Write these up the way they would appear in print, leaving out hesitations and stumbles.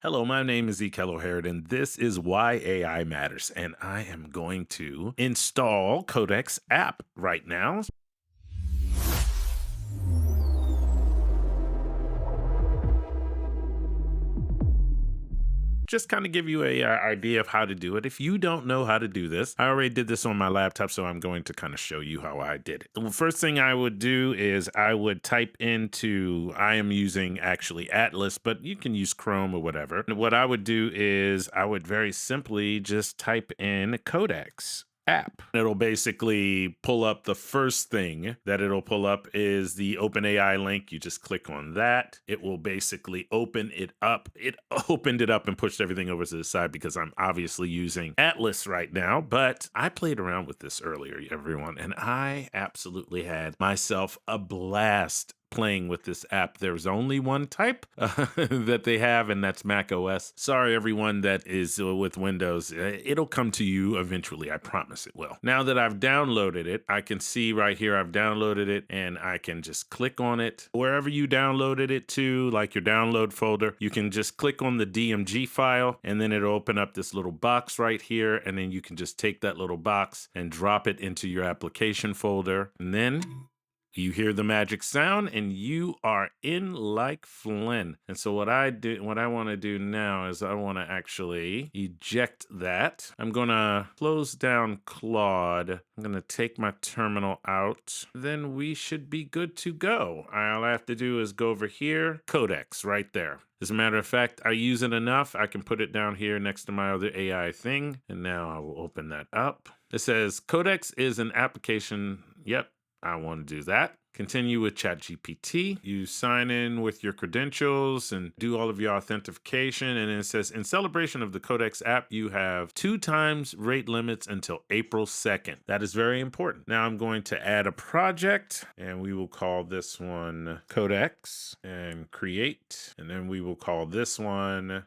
Hello, my name is E. Keller Harrod, and this is Why AI Matters. And I am going to install Codex App right now. Just kind of give you a idea of how to do it. If you don't know how to do this, I already did this on my laptop, so I'm going to kind of show you how I did it. The first thing I would do is I would type into, I am using actually Atlas, but you can use Chrome or whatever. And what I would do is I would very simply just type in Codex App. It'll basically pull up the first thing that it'll pull up is the OpenAI link. You just click on that. It will basically open it up. It opened it up and pushed everything over to the side because I'm obviously using Atlas right now, but I played around with this earlier, everyone, and I absolutely had myself a blast playing with this app. There's only one type that they have, and that's Mac OS. Sorry, everyone that is with Windows. It'll come to you eventually. I promise it will. Now that I've downloaded it, I can see right here I've downloaded it, and I can just click on it. Wherever you downloaded it to, like your download folder, you can just click on the DMG file, and then it'll open up this little box right here, and then you can just take that little box and drop it into your application folder, and then you hear the magic sound and you are in like Flynn. And so what I want to do now is I want to actually eject that. I'm going to close down Claude. I'm going to take my terminal out. Then we should be good to go. All I have to do is go over here, Codex right there. As a matter of fact, I use it enough. I can put it down here next to my other AI thing. And now I will open that up. It says Codex is an application. Yep. I want to do that. Continue with ChatGPT. You sign in with your credentials and do all of your authentication. And then it says, in celebration of the Codex app, you have 2 times rate limits until April 2nd. That is very important. Now I'm going to add a project and we will call this one Codex and create. And then we will call this one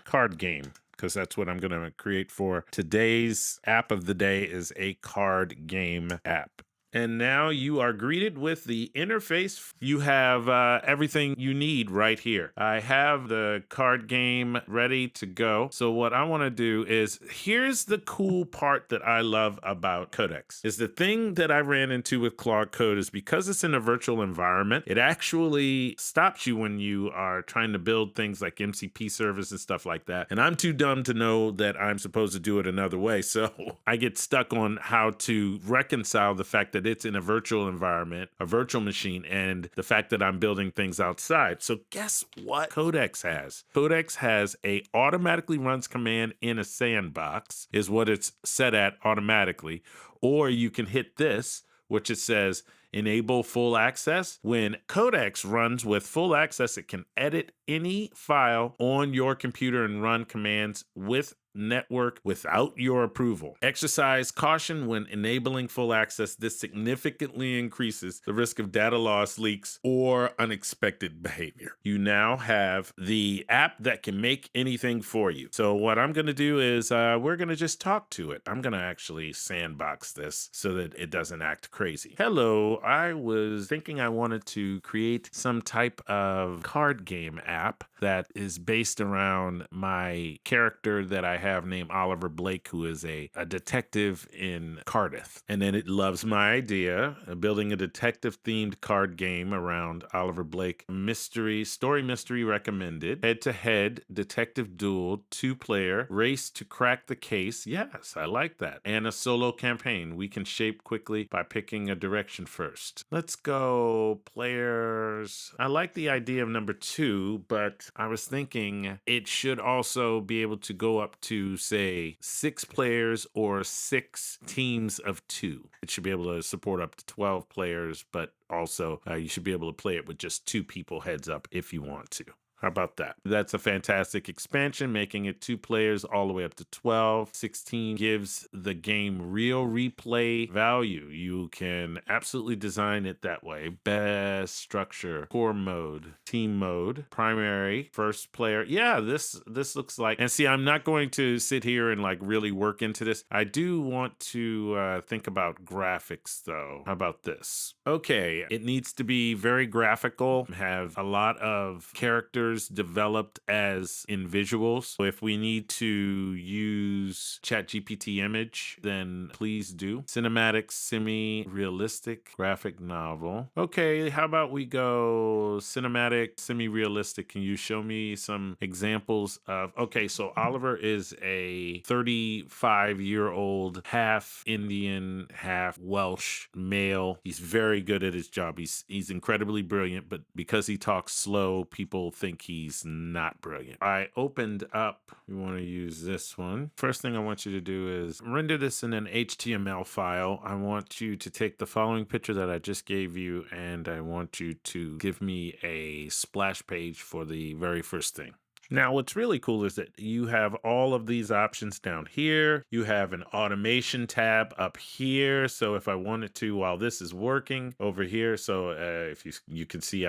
card game, because that's what I'm going to create for today's app of the day is a card game app. And now you are greeted with the interface. You have everything you need right here. I have the card game ready to go. So what I want to do is, here's the cool part that I love about Codex. Is the thing that I ran into with Claude Code is because it's in a virtual environment, it actually stops you when you are trying to build things like MCP servers and stuff like that. And I'm too dumb to know that I'm supposed to do it another way. So I get stuck on how to reconcile the fact that it's in a virtual environment, a virtual machine, and the fact that I'm building things outside. So guess what Codex has? Codex has a automatically runs command in a sandbox is what it's set at automatically. Or you can hit this, which it says enable full access. When Codex runs with full access, it can edit any file on your computer and run commands with network without your approval. Exercise caution when enabling full access. This significantly increases the risk of data loss, leaks, or unexpected behavior. You now have the app that can make anything for you. So what I'm going to do is we're going to just talk to it. I'm going to actually sandbox this so that it doesn't act crazy. Hello, I was thinking I wanted to create some type of card game app that is based around my character that I have named Oliver Blake, who is a detective in Cardiff. And then it loves my idea of building a detective-themed card game around Oliver Blake. Story mystery recommended. Head-to-head detective duel, 2-player, race to crack the case. Yes, I like that. And a solo campaign. We can shape quickly by picking a direction first. Let's go players. I like the idea of number 2, but I was thinking it should also be able to go up to, say, 6 players or 6 teams of 2. It should be able to support up to 12 players, but also you should be able to play it with just 2 people heads up if you want to. How about that? That's a fantastic expansion, making it 2 players all the way up to 12. 16 gives the game real replay value. You can absolutely design it that way. Best structure, core mode, team mode, primary, first player. Yeah, this looks like, and see, I'm not going to sit here and like really work into this. I do want to think about graphics though. How about this? Okay, it needs to be very graphical, have a lot of characters pictures developed as in visuals. So if we need to use ChatGPT image, then please do. Cinematic, semi-realistic, graphic novel. Okay, how about we go cinematic, semi-realistic? Can you show me some examples of, okay, so Oliver is a 35-year-old, half Indian, half Welsh male. He's very good at his job. He's incredibly brilliant, but because he talks slow, people think he's not brilliant. I opened up, we want to use this one. First thing I want you to do is render this in an HTML file. I want you to take the following picture that I just gave you, and I want you to give me a splash page for the very first thing. Now, what's really cool is that you have all of these options down here. You have an automation tab up here. So if I wanted to, while this is working over here, so if you can see,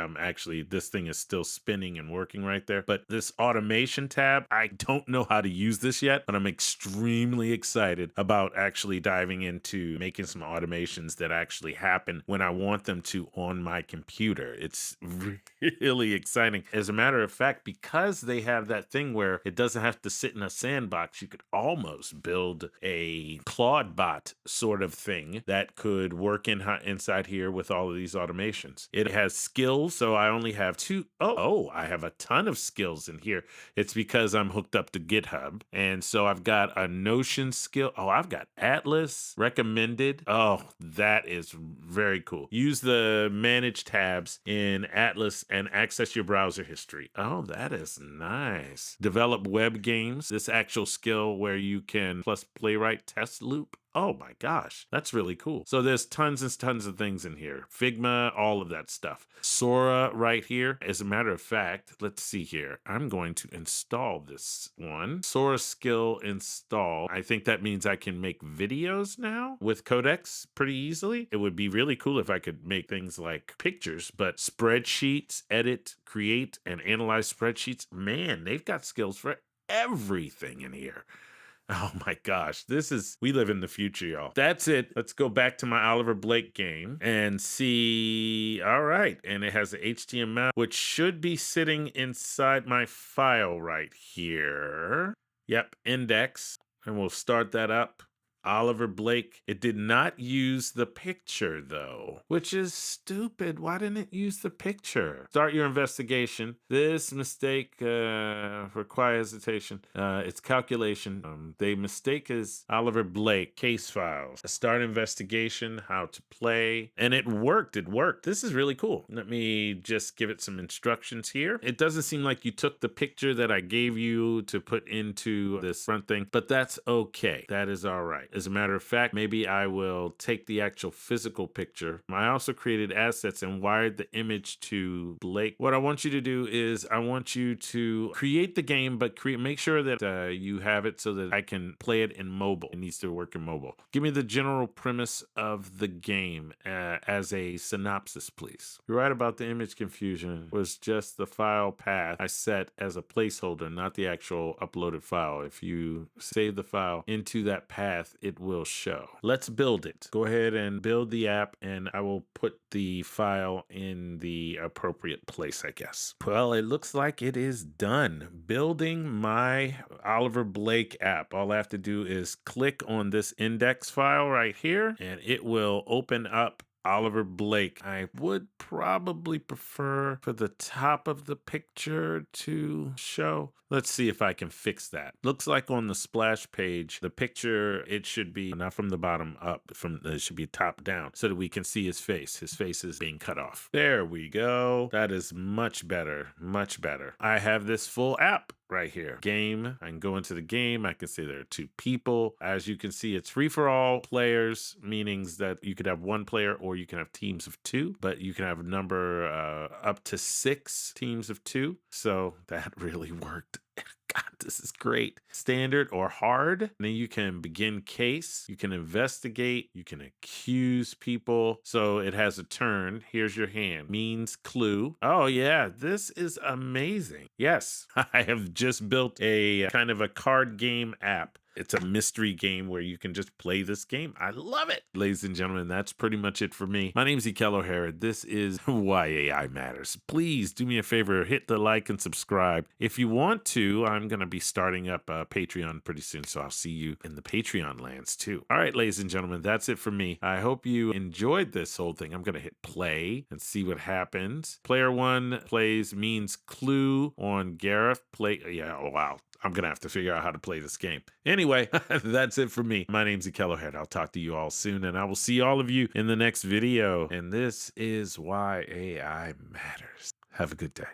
this thing is still spinning and working right there. But this automation tab, I don't know how to use this yet, but I'm extremely excited about actually diving into making some automations that actually happen when I want them to on my computer. It's really exciting. As a matter of fact, because they have that thing where it doesn't have to sit in a sandbox, you could almost build a Claude bot sort of thing that could work inside here with all of these automations. It has skills, so I only have two. I have a ton of skills in here. It's because I'm hooked up to GitHub. And so I've got a Notion skill. Oh, I've got Atlas recommended. Oh, that is very cool. Use the manage tabs in Atlas and access your browser history. Oh, that is nice. Develop web games. This actual skill where you can plus Playwright test loop. Oh my gosh, that's really cool. So there's tons and tons of things in here. Figma, all of that stuff. Sora right here. As a matter of fact, let's see here. I'm going to install this one. Sora skill install. I think that means I can make videos now with Codex pretty easily. It would be really cool if I could make things like pictures, but spreadsheets, edit, create, and analyze spreadsheets. Man, they've got skills for everything in here. Oh my gosh, we live in the future, y'all. That's it. Let's go back to my Oliver Blake game and see. All right. And it has the HTML, which should be sitting inside my file right here. Yep, index. And we'll start that up. Oliver Blake. It did not use the picture, though, which is stupid. Why didn't it use the picture? Start your investigation. This mistake requires hesitation. It's calculation. The mistake is Oliver Blake. Case files. Start investigation. How to play. And it worked. It worked. This is really cool. Let me just give it some instructions here. It doesn't seem like you took the picture that I gave you to put into this front thing, but that's okay. That is all right. As a matter of fact, maybe I will take the actual physical picture. I also created assets and wired the image to Blake. What I want you to do is I want you to create the game, but make sure that you have it so that I can play it in mobile. It needs to work in mobile. Give me the general premise of the game as a synopsis, please. You're right about the image confusion. Was just the file path I set as a placeholder, not the actual uploaded file. If you save the file into that path, it will show. Let's build it. Go ahead and build the app, and I will put the file in the appropriate place, I guess. Well, it looks like it is done. Building my Oliver Blake app. All I have to do is click on this index file right here, and it will open up Oliver Blake. I would probably prefer for the top of the picture to show. Let's see if I can fix that. Looks like on the splash page, the picture, it should be not from the bottom up, it should be top down so that we can see his face. His face is being cut off. There we go. That is much better, much better. I have this full app right here. Game. I can go into the game. I can see there are two people. As you can see, it's free for all players, meaning that you could have one player or you can have teams of two, but you can have a number up to 6 teams of 2. So that really worked. God, this is great. standard, or hard. And then you can begin case, you can investigate, you can accuse people. So it has a turn. Here's your hand. Means clue. Oh, yeah, this is amazing. Yes, I have just built a kind of a card game app. It's a mystery game where you can just play this game. I love it. Ladies and gentlemen, that's pretty much it for me. My name is Ekel O'Hara. This is Why AI Matters. Please do me a favor, hit the like and subscribe. If you want to, I'm going to be starting up a Patreon pretty soon, so I'll see you in the Patreon lands too. All right, ladies and gentlemen, that's it for me. I hope you enjoyed this whole thing. I'm going to hit play and see what happens. Player one plays means clue on Gareth. Yeah, wow. I'm going to have to figure out how to play this game. Anyway, that's it for me. My name's Ekel O'Hara. I'll talk to you all soon, and I will see all of you in the next video. And this is Why AI Matters. Have a good day.